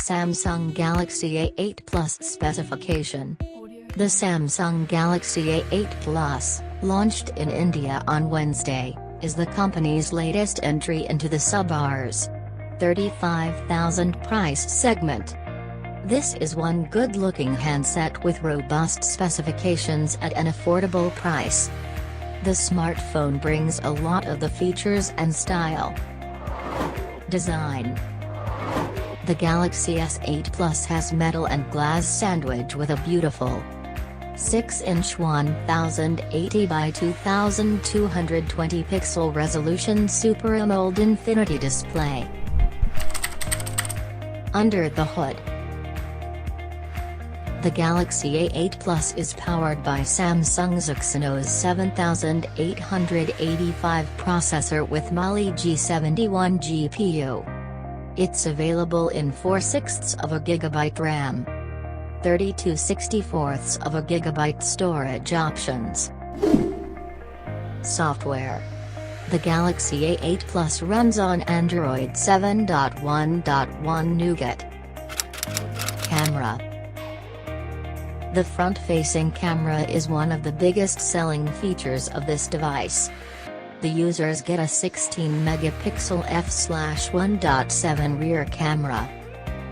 Samsung Galaxy A8 Plus specification. The Samsung Galaxy A8 Plus, launched in India on Wednesday, is the company's latest entry into the sub-Rs. 35,000 price segment. This is one good-looking handset with robust specifications at an affordable price. The smartphone brings a lot of the features and style. Design. The Galaxy S8 Plus has metal and glass sandwich with a beautiful 6-inch 1080 by 2220 pixel resolution Super AMOLED Infinity display. Under the hood, the Galaxy A8 Plus is powered by Samsung's Exynos 7885 processor with Mali G71 GPU. It's available in 4/6 of a GB RAM, 32/64 of a GB storage options. Software. The Galaxy A8 Plus runs on Android 7.1.1 Nougat. Camera. The front-facing camera is one of the biggest selling features of this device. The users get a 16-megapixel f/1.7 rear camera.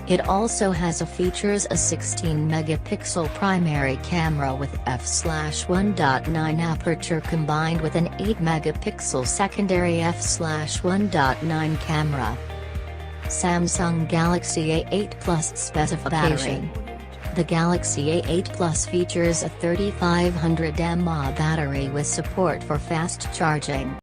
It also features a 16-megapixel primary camera with f/1.9 aperture combined with an 8-megapixel secondary f/1.9 camera. Samsung Galaxy A8 Plus specification. The Galaxy A8 Plus features a 3500 mAh battery with support for fast charging.